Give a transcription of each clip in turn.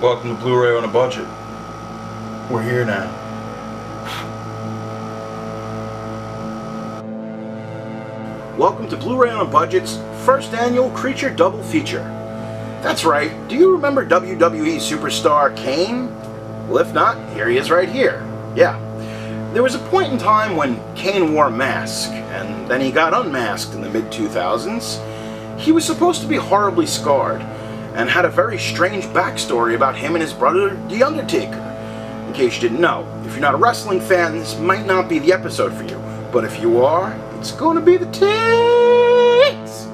Welcome to Blu-ray on a budget. We're here now. Welcome to Blu-ray on a Budget's first annual Creature Double Feature. That's right, do you remember WWE superstar Kane? Well, if not, here he is right here. Yeah. There was a point in time when Kane wore a mask, and then he got unmasked in the mid-2000s. He was supposed to be horribly scarred, and had a very strange backstory about him and his brother, The Undertaker. In case you didn't know, if you're not a wrestling fan, this might not be the episode for you. But if you are, it's going to be the tits!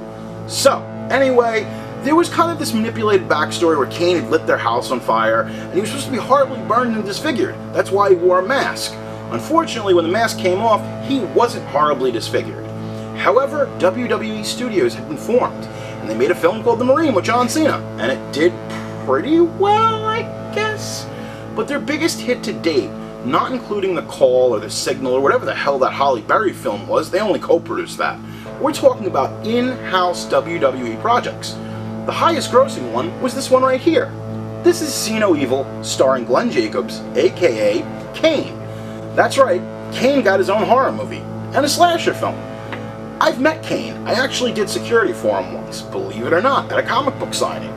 So, anyway, there was kind of this manipulated backstory where Kane had lit their house on fire, and he was supposed to be horribly burned and disfigured. That's why he wore a mask. Unfortunately, when the mask came off, he wasn't horribly disfigured. However, WWE Studios had been formed, and they made a film called The Marine with John Cena, and it did pretty well, I guess. But their biggest hit to date, not including The Call or The Signal or whatever the hell that Halle Berry film was, they only co-produced that. We're talking about in-house WWE projects. The highest grossing one was this one right here. This is See No Evil, starring Glenn Jacobs, aka Kane. That's right, Kane got his own horror movie, and a slasher film. I've met Kane. I actually did security for him once, believe it or not, at a comic book signing.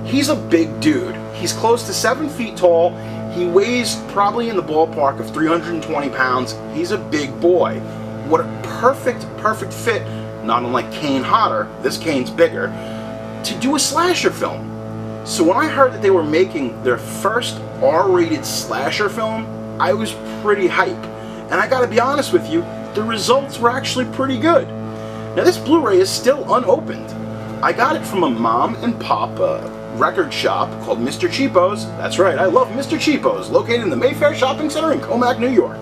He's a big dude. He's close to 7 feet tall. He weighs probably in the ballpark of 320 pounds. He's a big boy. What a perfect fit, not unlike Kane Hodder, this Kane's bigger, to do a slasher film. So when I heard that they were making their first R-rated slasher film, I was pretty hype. And I gotta be honest with you, the results were actually pretty good. Now this Blu-ray is still unopened. I got it from a mom and pop record shop called Mr. Cheapos. That's right, I love Mr. Cheapos, located in the Mayfair Shopping Center in Comac, New York.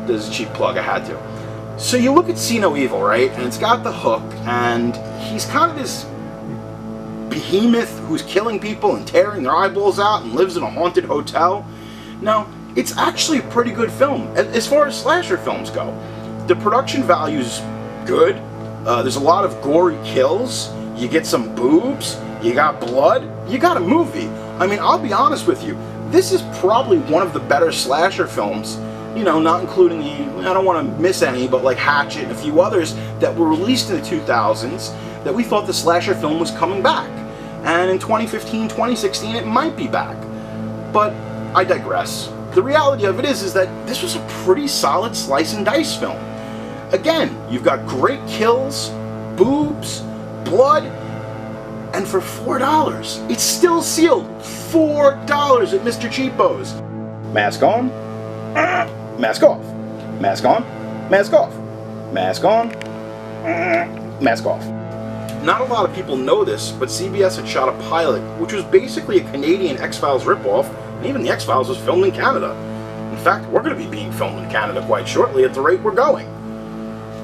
This is a cheap plug, I had to. So you look at See No Evil, right? And it's got the hook, and he's kind of this behemoth who's killing people and tearing their eyeballs out and lives in a haunted hotel. Now, it's actually a pretty good film, as far as slasher films go. The production value's good. There's a lot of gory kills. You get some boobs. You got blood. You got a movie. I mean, I'll be honest with you. This is probably one of the better slasher films, you know, not including I don't want to miss any, but like Hatchet and a few others that were released in the 2000s that we thought the slasher film was coming back. And in 2015, 2016, it might be back. But I digress. The reality of it is that this was a pretty solid slice and dice film. Again, you've got great kills, boobs, blood, and for $4, it's still sealed. $4 at Mr. Cheapos. Mask on, mask off. Mask on, mask off. Mask on, mask off. Not a lot of people know this, but CBS had shot a pilot, which was basically a Canadian X-Files ripoff, and even the X-Files was filmed in Canada. In fact, we're going to be being filmed in Canada quite shortly at the rate we're going.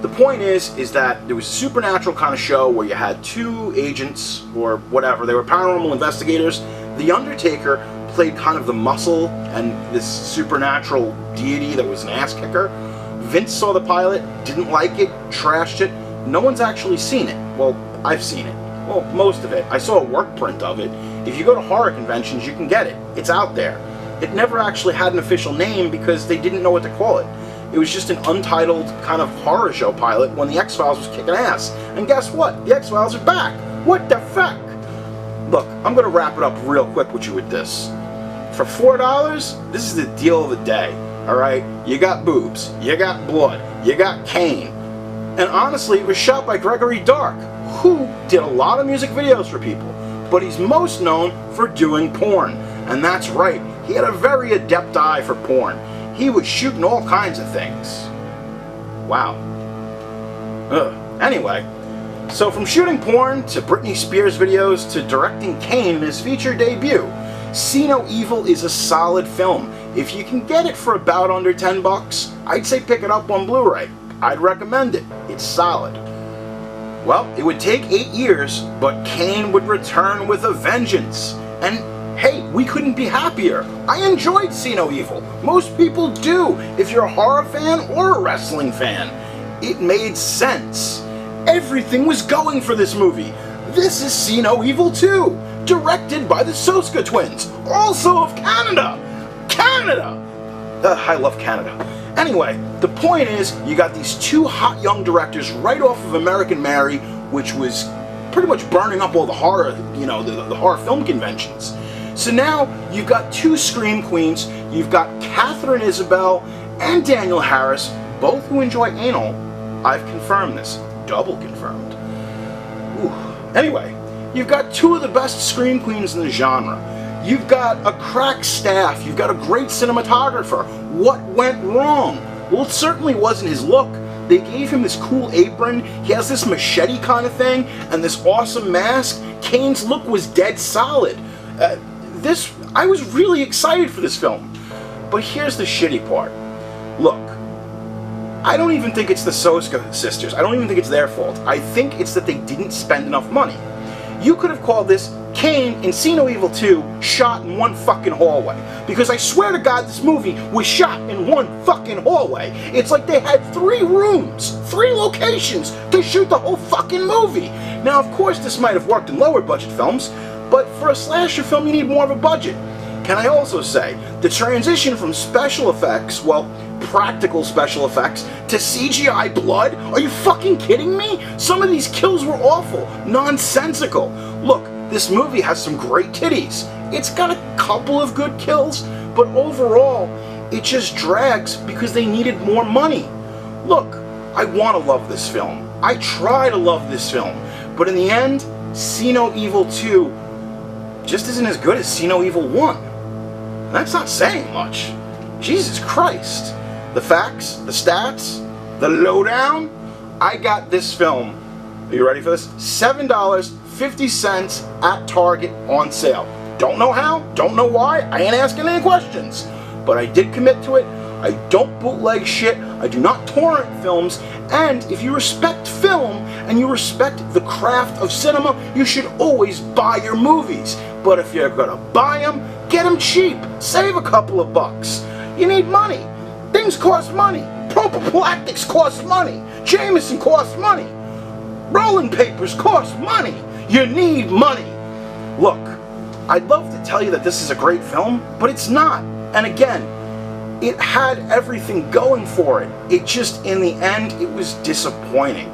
The point is that there was a supernatural kind of show where you had two agents, or whatever, they were paranormal investigators. The Undertaker played kind of the muscle and this supernatural deity that was an ass kicker. Vince saw the pilot, didn't like it, trashed it. No one's actually seen it. Well, I've seen it. Well, most of it. I saw a work print of it. If you go to horror conventions, you can get it. It's out there. It never actually had an official name because they didn't know what to call it. It was just an untitled kind of horror show pilot when the X-Files was kicking ass. And guess what? The X-Files are back. What the fuck? Look, I'm going to wrap it up real quick with you with this. For $4, this is the deal of the day. Alright? You got boobs. You got blood. You got Kane. And honestly, it was shot by Gregory Dark, who did a lot of music videos for people. But he's most known for doing porn. And that's right, he had a very adept eye for porn. He was shooting all kinds of things. Wow. Anyway, so from shooting porn to Britney Spears videos to directing Kane in his feature debut, See No Evil is a solid film. If you can get it for about under $10, I'd say pick it up on Blu-ray. I'd recommend it. It's solid. Well, it would take 8 years, but Kane would return with a vengeance. And hey, we couldn't be happier. I enjoyed See No Evil. Most people do, if you're a horror fan or a wrestling fan. It made sense. Everything was going for this movie. This is See No Evil 2. directed by the Soska twins, also of Canada. Canada! I love Canada. Anyway, the point is, you got these two hot young directors right off of American Mary, which was pretty much burning up all the horror, the horror film conventions. So now you've got two scream queens. You've got Catherine Isabel and Daniel Harris, both who enjoy anal. I've confirmed this. Double confirmed. Ooh. Anyway, you've got two of the best scream queens in the genre. You've got a crack staff. You've got a great cinematographer. What went wrong? Well, it certainly wasn't his look. They gave him this cool apron. He has this machete kind of thing and this awesome mask. Kane's look was dead solid. I was really excited for this film. But here's the shitty part. Look, I don't even think it's the Soska sisters. I don't even think it's their fault. I think it's that they didn't spend enough money. You could have called this Kane in See No Evil 2 shot in one fucking hallway. Because I swear to God, this movie was shot in one fucking hallway. It's like they had 3 rooms, 3 locations to shoot the whole fucking movie. Now, of course, this might have worked in lower budget films, but for a slasher film, you need more of a budget. Can I also say, the transition from special effects, well, practical special effects, to CGI blood? Are you fucking kidding me? Some of these kills were awful, nonsensical. Look, this movie has some great titties. It's got a couple of good kills, but overall, it just drags because they needed more money. Look, I want to love this film. I try to love this film, but in the end, See No Evil 2 just isn't as good as See No Evil 1. And that's not saying much. Jesus Christ. The facts, the stats, the lowdown. I got this film, are you ready for this? $7.50 at Target on sale. Don't know how, don't know why, I ain't asking any questions. But I did commit to it. I don't bootleg shit, I do not torrent films, and if you respect film and you respect the craft of cinema, you should always buy your movies. But if you're gonna buy them, get them cheap. Save a couple of bucks. You need money. Things cost money. Prophylactics cost money. Jameson costs money. Rolling papers cost money. You need money. Look, I'd love to tell you that this is a great film, but it's not. And again, it had everything going for it. It just, in the end, it was disappointing.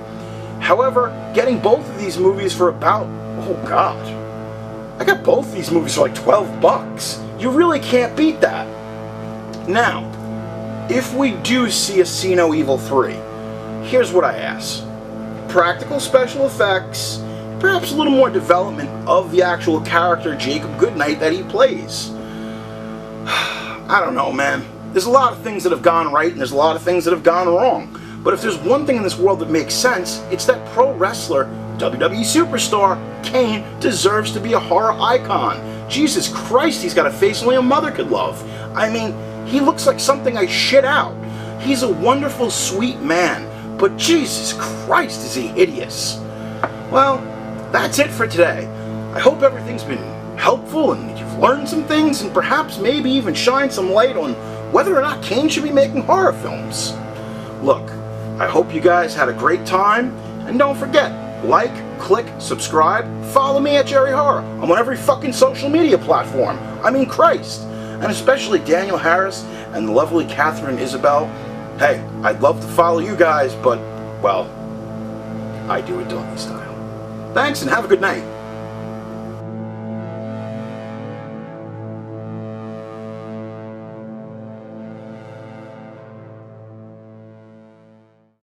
However, getting both of these movies for about, oh God, I got both these movies for like 12 bucks. You really can't beat that. Now, if we do see a See No Evil 3, here's what I ask. Practical special effects, perhaps a little more development of the actual character Jacob Goodnight that he plays. I don't know, man. There's a lot of things that have gone right and there's a lot of things that have gone wrong. But if there's one thing in this world that makes sense, it's that pro wrestler, WWE superstar, Kane, deserves to be a horror icon. Jesus Christ, he's got a face only a mother could love. I mean, he looks like something I shit out. He's a wonderful, sweet man, but Jesus Christ, is he hideous. Well, that's it for today. I hope everything's been helpful and you've learned some things and perhaps maybe even shine some light on whether or not Kane should be making horror films. Look, I hope you guys had a great time, and don't forget, like, click, subscribe, follow me at Jerry Horror. I'm on every fucking social media platform. I mean, Christ. And especially Daniel Harris and the lovely Catherine Isabel. Hey, I'd love to follow you guys, but, well, I do it doggy style. Thanks and have a good night.